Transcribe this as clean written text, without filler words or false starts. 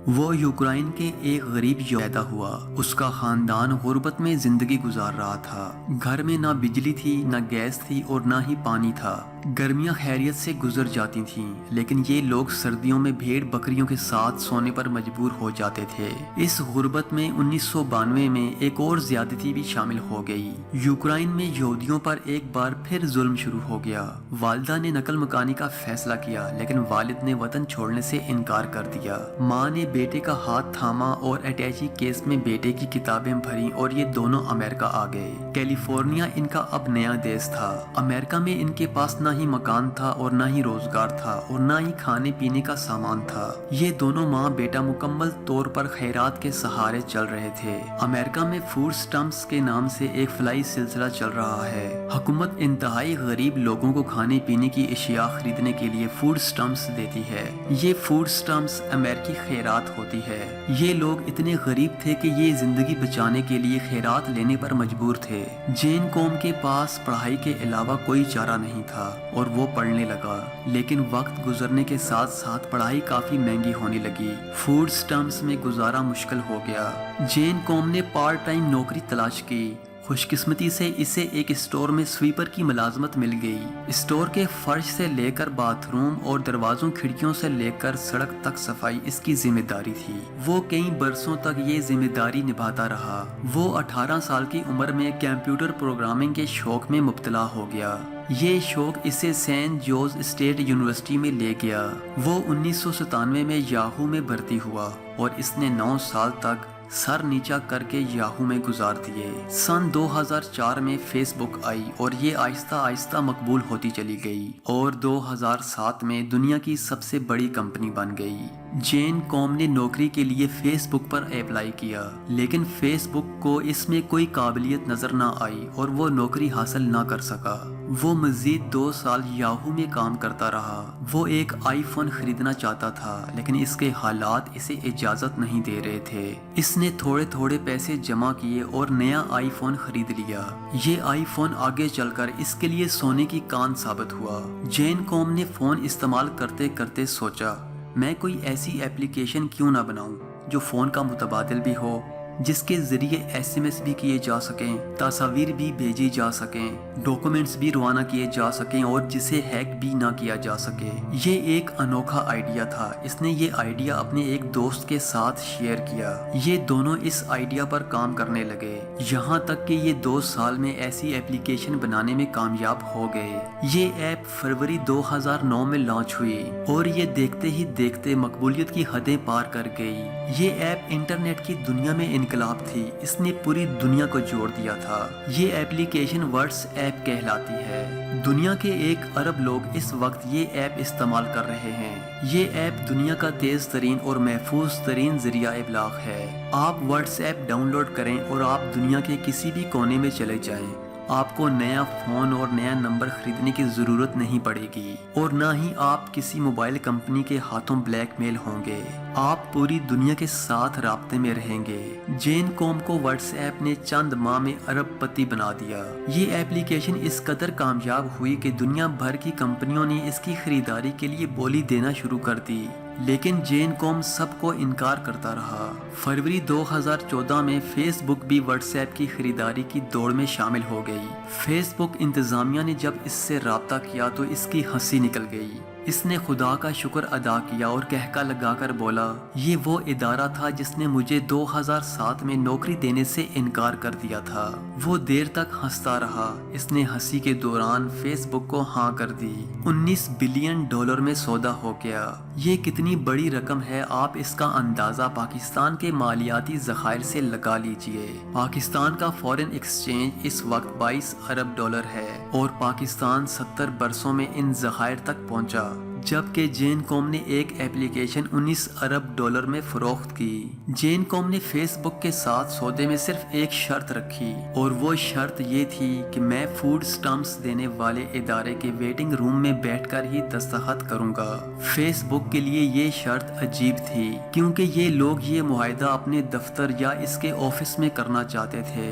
وہ یوکرائن کے ایک غریب پیدا ہوا۔ اس کا خاندان غربت میں زندگی گزار رہا تھا۔ گھر میں نہ بجلی تھی، نہ گیس تھی اور نہ ہی پانی تھا۔ گرمیاں خیریت سے گزر جاتی تھیں، لیکن یہ لوگ سردیوں میں بھیڑ بکریوں کے ساتھ سونے پر مجبور ہو جاتے تھے۔ اس غربت میں 1992 میں ایک اور زیادتی بھی شامل ہو گئی۔ یوکرائن میں یہودیوں پر ایک بار پھر ظلم شروع ہو گیا۔ والدہ نے نقل مکانی کا فیصلہ کیا، لیکن والد نے وطن چھوڑنے سے انکار کر دیا۔ ماں نے بیٹے کا ہاتھ تھاما اور اٹیچی کیس میں بیٹے کی کتابیں بھریں اور یہ دونوں امریکہ آ گئے۔ کیلیفورنیا ان کا اب نیا دیس تھا۔ امریکہ میں ان کے پاس نہ ہی مکان تھا اور نہ ہی روزگار تھا اور نہ ہی کھانے پینے کا سامان تھا۔ یہ دونوں ماں بیٹا مکمل طور پر خیرات کے سہارے چل رہے تھے۔ امریکہ میں فوڈ سٹمپس کے نام سے ایک فلاحی سلسلہ چل رہا ہے۔ حکومت انتہائی غریب لوگوں کو کھانے پینے کی اشیاء خریدنے کے لیے فوڈ سٹمپس دیتی ہے۔ یہ فوڈ سٹمپس امریکی خیرات ہوتی ہے۔ یہ لوگ اتنے غریب تھے کہ یہ زندگی بچانے کے لیے خیرات لینے پر مجبور تھے۔ جین قوم کے پاس پڑھائی کے علاوہ کوئی چارہ نہیں تھا اور وہ پڑھنے لگا، لیکن وقت گزرنے کے ساتھ ساتھ پڑھائی کافی مہنگی ہونے لگی۔ فوڈ سٹمپس میں گزارا مشکل ہو گیا۔ جین قوم نے پارٹ ٹائم نوکری تلاش کی۔ خوش قسمتی سے اسے ایک اسٹور میں سویپر کی ملازمت مل گئی۔ اسٹور کے فرش سے لے کر باتھ روم اور دروازوں کھڑکیوں سے لے کر سڑک تک صفائی اس کی ذمہ داری تھی۔ وہ کئی برسوں تک یہ ذمہ داری نبھاتا رہا۔ وہ 18 سال کی عمر میں کمپیوٹر پروگرامنگ کے شوق میں مبتلا ہو گیا۔ یہ شوق اسے سینٹ جوز اسٹیٹ یونیورسٹی میں لے گیا۔ وہ 1997 میں یاہو میں بھرتی ہوا اور اس نے 9 سال تک سر نیچا کر کے یاہو میں گزار دیے۔ سن 2004 میں فیس بک آئی اور یہ آہستہ آہستہ مقبول ہوتی چلی گئی اور 2007 میں دنیا کی سب سے بڑی کمپنی بن گئی۔ جین قوم نے نوکری کے لیے فیس بک پر اپلائی کیا، لیکن فیس بک کو اس میں کوئی قابلیت نظر نہ آئی اور وہ نوکری حاصل نہ کر سکا۔ وہ مزید 2 سال یاہو میں کام کرتا رہا۔ وہ ایک آئی فون خریدنا چاہتا تھا، لیکن اس کے حالات اسے اجازت نہیں دے رہے تھے۔ اس نے تھوڑے تھوڑے پیسے جمع کیے اور نیا آئی فون خرید لیا۔ یہ آئی فون آگے چل کر اس کے لیے سونے کی کان ثابت ہوا۔ جین قوم نے فون استعمال کرتے کرتے سوچا، میں کوئی ایسی ایپلیکیشن کیوں نہ بناؤں جو فون کا متبادل بھی ہو، جس کے ذریعے SMS بھی کیے جا سکیں، تصاویر بھی بھیجی جا سکیں، ڈاکومنٹس بھی روانہ کیے جا سکیں اور جسے ہیک بھی نہ کیا جا سکے۔ یہ ایک انوکھا آئیڈیا تھا۔ اس نے یہ آئیڈیا اپنے ایک دوست کے ساتھ شیئر کیا۔ یہ دونوں اس آئیڈیا پر کام کرنے لگے، یہاں تک کہ یہ 2 سال میں ایسی ایپلیکیشن بنانے میں کامیاب ہو گئے۔ یہ ایپ فروری 2009 میں لانچ ہوئی اور یہ دیکھتے ہی دیکھتے مقبولیت کی حدیں پار کر گئی۔ یہ ایپ انٹرنیٹ کی دنیا میں انقلاب تھی۔ اس نے پوری دنیا کو جوڑ دیا تھا۔ یہ ایپلیکیشن واٹس ایپ کہلاتی ہے۔ دنیا کے 1 ارب لوگ اس وقت یہ ایپ استعمال کر رہے ہیں۔ یہ ایپ دنیا کا تیز ترین اور محفوظ ترین ذریعہ ابلاغ ہے۔ آپ واٹس ایپ ڈاؤن لوڈ کریں اور آپ دنیا کے کسی بھی کونے میں چلے جائیں۔ آپ کو نیا فون اور نیا نمبر خریدنے کی ضرورت نہیں پڑے گی اور نہ ہی آپ کسی موبائل کمپنی کے ہاتھوں بلیک میل ہوں گے۔ آپ پوری دنیا کے ساتھ رابطے میں رہیں گے۔ جین قوم کو واٹس ایپ نے چند ماہ میں ارب پتی بنا دیا۔ یہ ایپلیکیشن اس قدر کامیاب ہوئی کہ دنیا بھر کی کمپنیوں نے اس کی خریداری کے لیے بولی دینا شروع کر دی، لیکن جین قوم سب کو انکار کرتا رہا۔ فروری 2014 میں فیس بک بھی واٹس ایپ کی خریداری کی دوڑ میں شامل ہو گئی۔ فیس بک انتظامیہ نے جب اس سے رابطہ کیا تو اس کی ہنسی نکل گئی۔ اس نے خدا کا شکر ادا کیا اور کہکا لگا کر بولا، یہ وہ ادارہ تھا جس نے مجھے 2007 میں نوکری دینے سے انکار کر دیا تھا۔ وہ دیر تک ہنستا رہا۔ اس نے ہنسی کے دوران فیس بک کو ہاں کر دی۔ $19 بلین میں سودا ہو گیا۔ یہ کتنی بڑی رقم ہے، آپ اس کا اندازہ پاکستان کے مالیاتی ذخائر سے لگا لیجئے۔ پاکستان کا فارن ایکسچینج اس وقت $22 ارب ہے اور پاکستان 70 برسوں میں ان ذخائر تک پہنچا، جبکہ جین قوم نے ایک ایپلیکیشن $19 ارب میں فروخت کی۔ جین قوم نے فیس بک کے ساتھ سودے میں صرف ایک شرط رکھی اور وہ شرط یہ تھی کہ میں فوڈ سٹمپس دینے والے ادارے کے ویٹنگ روم میں بیٹھ کر ہی دستخط کروں گا۔ فیس بک کے لیے یہ شرط عجیب تھی، کیونکہ یہ لوگ یہ معاہدہ اپنے دفتر یا اس کے آفس میں کرنا چاہتے تھے۔